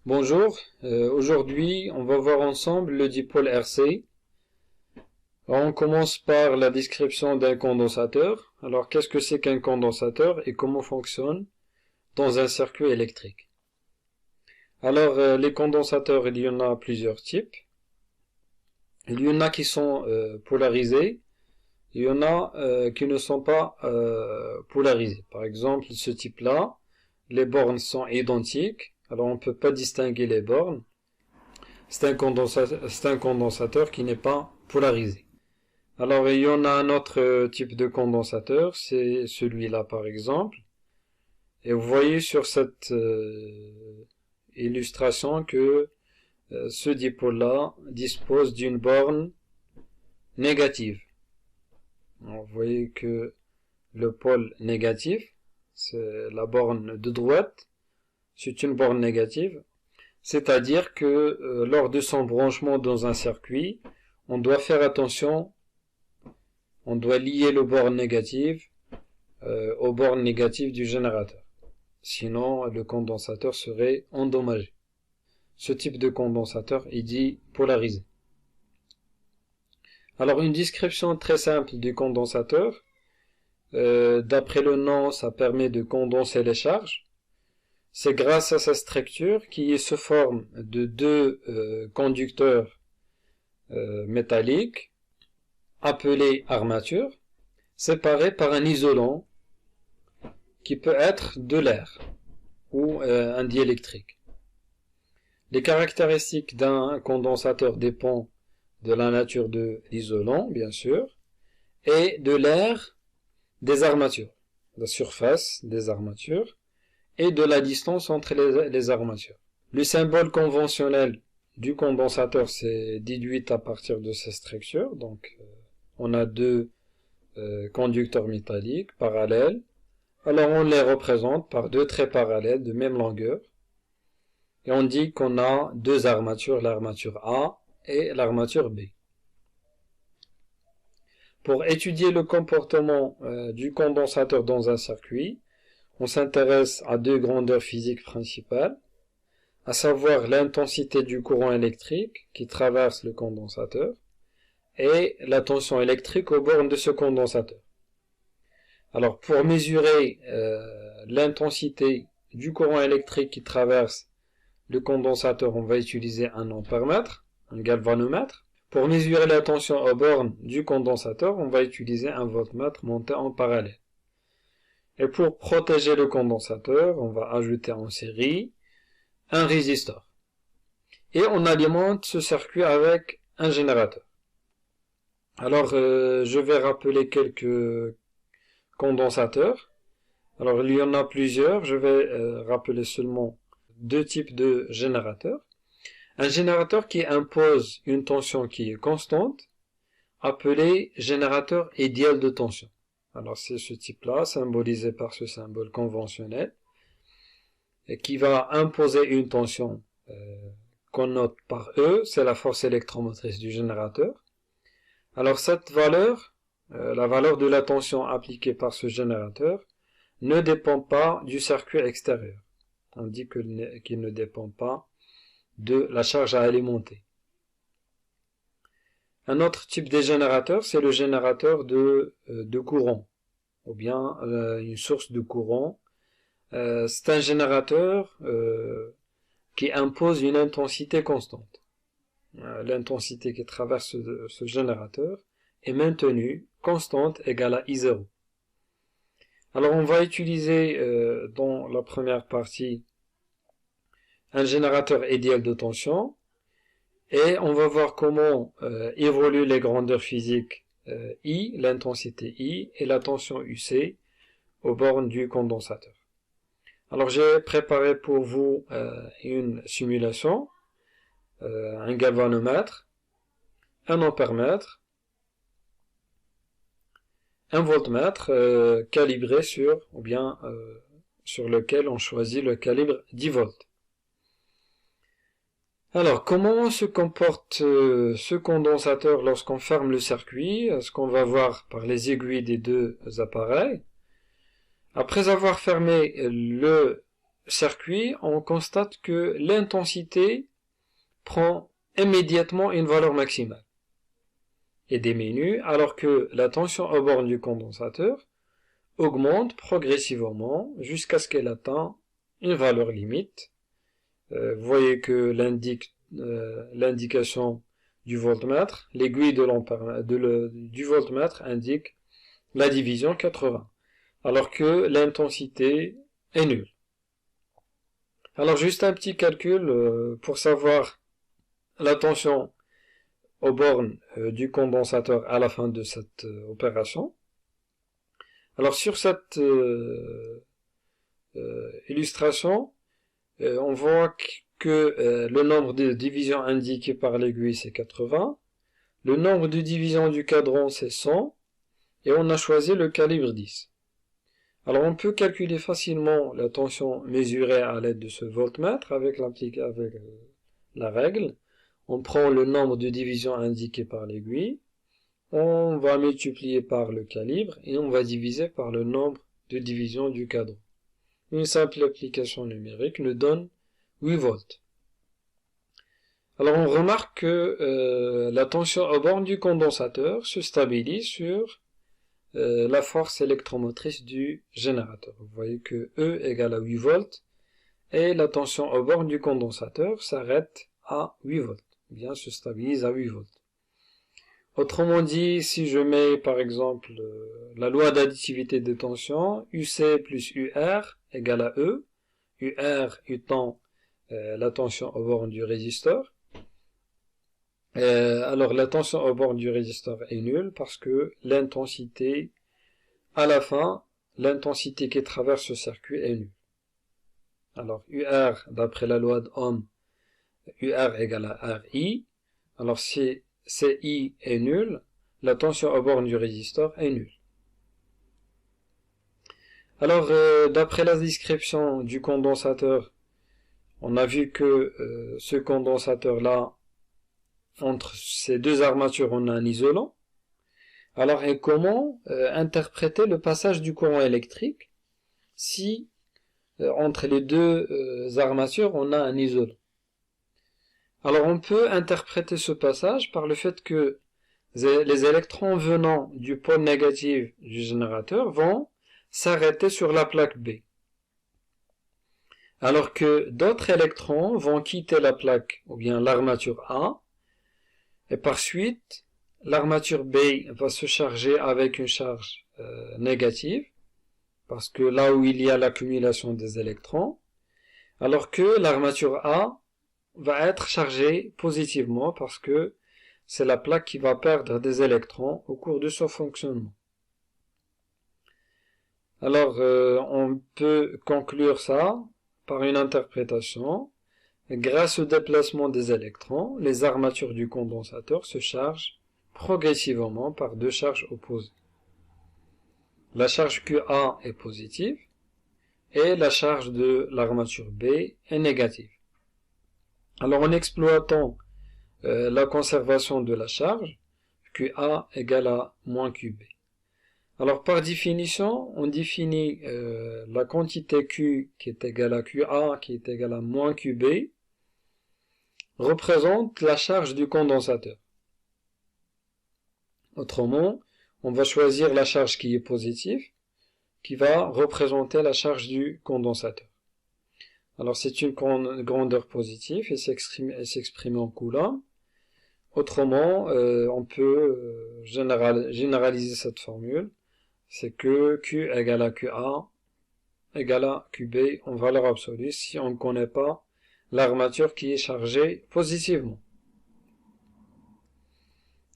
Bonjour, aujourd'hui on va voir ensemble le dipôle RC. On commence par la description d'un condensateur. Alors qu'est-ce que c'est qu'un condensateur et comment fonctionne dans un circuit électrique? Alors les condensateurs, il y en a plusieurs types. Il y en a qui sont polarisés, il y en a qui ne sont pas polarisés. Par exemple, ce type-là, les bornes sont identiques, alors on ne peut pas distinguer les bornes. C'est un condensateur qui n'est pas polarisé. Alors il y en a un autre type de condensateur, c'est celui-là par exemple. Et vous voyez sur cette illustration que ce dipôle-là dispose d'une borne négative. Alors, vous voyez que le pôle négatif, c'est la borne de droite, c'est une borne négative. C'est-à-dire que lors de son branchement dans un circuit, on doit faire attention, on doit lier le borne négative aux bornes négatives du générateur. Sinon, le condensateur serait endommagé. Ce type de condensateur est dit polarisé. Alors, une description très simple du condensateur. D'après le nom, ça permet de condenser les charges. C'est grâce à sa structure qui se forme de deux conducteurs métalliques appelés armatures, séparés par un isolant qui peut être de l'air ou un diélectrique. Les caractéristiques d'un condensateur dépendent de la nature de l'isolant, bien sûr, et de l'air des armatures, la surface des armatures, et de la distance entre les armatures. Le symbole conventionnel du condensateur c'est déduit à partir de ces structures. Donc on a deux conducteurs métalliques parallèles. Alors on les représente par deux traits parallèles de même longueur. Et on dit qu'on a deux armatures, l'armature A et l'armature B. Pour étudier le comportement du condensateur dans un circuit, on s'intéresse à deux grandeurs physiques principales, à savoir l'intensité du courant électrique qui traverse le condensateur et la tension électrique aux bornes de ce condensateur. Alors pour mesurer l'intensité du courant électrique qui traverse le condensateur, on va utiliser un ampèremètre, un galvanomètre. Pour mesurer la tension aux bornes du condensateur, on va utiliser un voltmètre monté en parallèle. Et pour protéger le condensateur, on va ajouter en série un résisteur. Et on alimente ce circuit avec un générateur. Alors, je vais rappeler quelques condensateurs. Alors, il y en a plusieurs. Je vais rappeler seulement deux types de générateurs. Un générateur qui impose une tension qui est constante, appelé générateur idéal de tension. Alors c'est ce type-là, symbolisé par ce symbole conventionnel, et qui va imposer une tension qu'on note par E, c'est la force électromotrice du générateur. Alors cette valeur, la valeur de la tension appliquée par ce générateur, ne dépend pas du circuit extérieur. On dit qu'il ne dépend pas de la charge à alimenter. Un autre type de générateur, c'est le générateur de courant, ou bien une source de courant. C'est un générateur qui impose une intensité constante. L'intensité qui traverse ce générateur est maintenue constante égale à I0. Alors on va utiliser dans la première partie un générateur idéal de tension. Et on va voir comment évoluent les grandeurs physiques I, l'intensité I et la tension UC aux bornes du condensateur. Alors j'ai préparé pour vous une simulation, un galvanomètre, un ampèremètre, un voltmètre calibré sur lequel on choisit le calibre 10 volts. Alors, comment se comporte ce condensateur lorsqu'on ferme le circuit? Ce qu'on va voir par les aiguilles des deux appareils. Après avoir fermé le circuit, on constate que l'intensité prend immédiatement une valeur maximale et diminue, alors que la tension aux bornes du condensateur augmente progressivement jusqu'à ce qu'elle atteigne une valeur limite. Vous voyez que l'indication du voltmètre, l'aiguille du voltmètre indique la division 80, alors que l'intensité est nulle. Alors juste un petit calcul pour savoir la tension aux bornes du condensateur à la fin de cette opération. Alors sur cette illustration, on voit que le nombre de divisions indiquées par l'aiguille c'est 80, le nombre de divisions du cadran c'est 100, et on a choisi le calibre 10. Alors on peut calculer facilement la tension mesurée à l'aide de ce voltmètre avec la règle. On prend le nombre de divisions indiquées par l'aiguille, on va multiplier par le calibre et on va diviser par le nombre de divisions du cadran. Une simple application numérique nous donne 8 volts. Alors on remarque que la tension aux bornes du condensateur se stabilise sur la force électromotrice du générateur. Vous voyez que E égale à 8 volts et la tension aux bornes du condensateur s'arrête à 8 volts. Bien, se stabilise à 8 volts. Autrement dit, si je mets par exemple la loi d'additivité des tensions, UC plus UR égale à E, UR étant la tension aux bornes du résisteur, alors la tension aux bornes du résisteur est nulle parce que l'intensité, à la fin, l'intensité qui traverse ce circuit est nulle. Alors UR, d'après la loi d'Ohm, UR égale à RI. Alors si CI est nul, la tension aux bornes du résisteur est nulle. Alors d'après la description du condensateur, on a vu que ce condensateur-là, entre ces deux armatures, on a un isolant. Alors et comment interpréter le passage du courant électrique si entre les deux armatures, on a un isolant? Alors on peut interpréter ce passage par le fait que les électrons venant du pôle négatif du générateur vont s'arrêter sur la plaque B, alors que d'autres électrons vont quitter la plaque ou bien l'armature A, et par suite l'armature B va se charger avec une charge négative, parce que là où il y a l'accumulation des électrons, alors que l'armature A va être chargée positivement parce que c'est la plaque qui va perdre des électrons au cours de son fonctionnement. Alors, on peut conclure ça par une interprétation. Grâce au déplacement des électrons, les armatures du condensateur se chargent progressivement par deux charges opposées. La charge QA est positive et la charge de l'armature B est négative. Alors en exploitant la conservation de la charge, QA égale à moins QB. Alors par définition, on définit la quantité Q qui est égale à QA qui est égale à moins QB représente la charge du condensateur. Autrement, on va choisir la charge qui est positive qui va représenter la charge du condensateur. Alors c'est une grandeur positive et s'exprime en coulombs. Autrement, on peut généraliser cette formule. C'est que Q égale à QA égale à QB en valeur absolue si on ne connaît pas l'armature qui est chargée positivement.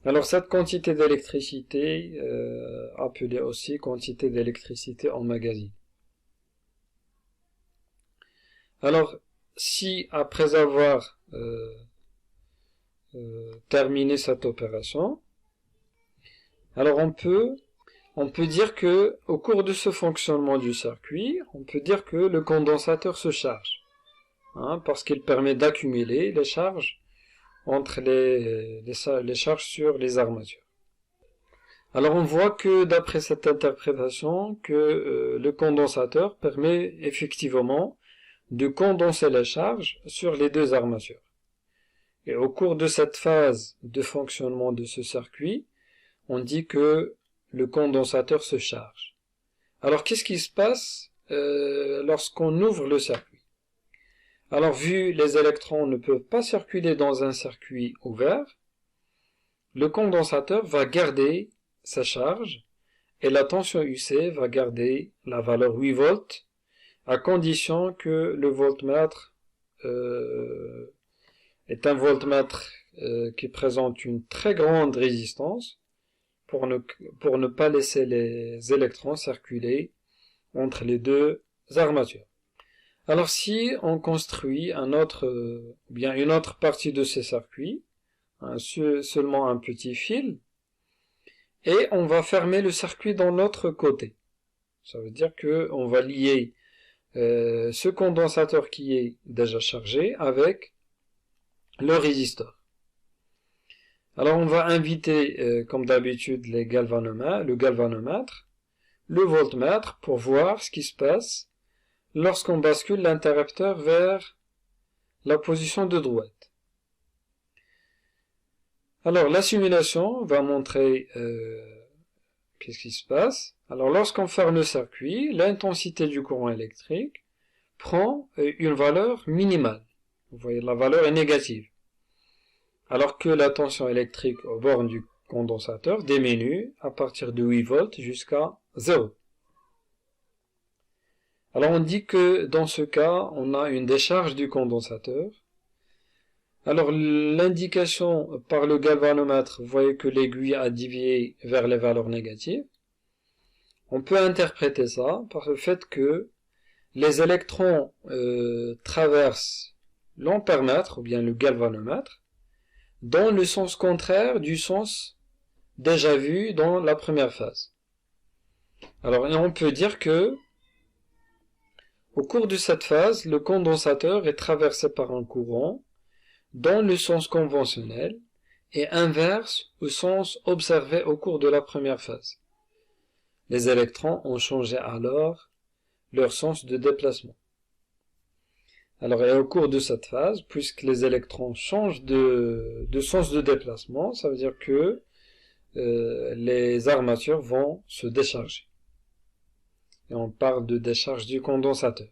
Alors cette quantité d'électricité, appelée aussi quantité d'électricité emmagasinée. Alors, si après avoir terminé cette opération, alors on peut dire que au cours de ce fonctionnement du circuit, on peut dire que le condensateur se charge, parce qu'il permet d'accumuler les charges entre les charges sur les armatures. Alors on voit que d'après cette interprétation que le condensateur permet effectivement de condenser la charge sur les deux armatures. Et au cours de cette phase de fonctionnement de ce circuit, on dit que le condensateur se charge. Alors qu'est-ce qui se passe lorsqu'on ouvre le circuit? Alors vu les électrons ne peuvent pas circuler dans un circuit ouvert, le condensateur va garder sa charge et la tension UC va garder la valeur 8 volts à condition que le voltmètre est un voltmètre qui présente une très grande résistance pour ne pas laisser les électrons circuler entre les deux armatures. Alors si on construit une autre partie de ces circuits, seulement un petit fil, et on va fermer le circuit dans l'autre côté. Ça veut dire qu'on va lier ce condensateur qui est déjà chargé avec le résisteur. Alors on va inviter, comme d'habitude, le galvanomètre, le voltmètre pour voir ce qui se passe lorsqu'on bascule l'interrupteur vers la position de droite. Alors la simulation va montrer qu'est-ce qui se passe. Alors lorsqu'on ferme le circuit, l'intensité du courant électrique prend une valeur minimale. Vous voyez, la valeur est négative. Alors que la tension électrique aux bornes du condensateur diminue à partir de 8 volts jusqu'à 0. Alors on dit que dans ce cas, on a une décharge du condensateur. Alors l'indication par le galvanomètre, vous voyez que l'aiguille a dévié vers les valeurs négatives. On peut interpréter ça par le fait que les électrons traversent l'ampèremètre ou bien le galvanomètre dans le sens contraire du sens déjà vu dans la première phase. Alors on peut dire que au cours de cette phase, le condensateur est traversé par un courant dans le sens conventionnel et inverse au sens observé au cours de la première phase. Les électrons ont changé alors leur sens de déplacement. Alors, et au cours de cette phase, puisque les électrons changent de sens de déplacement, ça veut dire que les armatures vont se décharger. Et on parle de décharge du condensateur.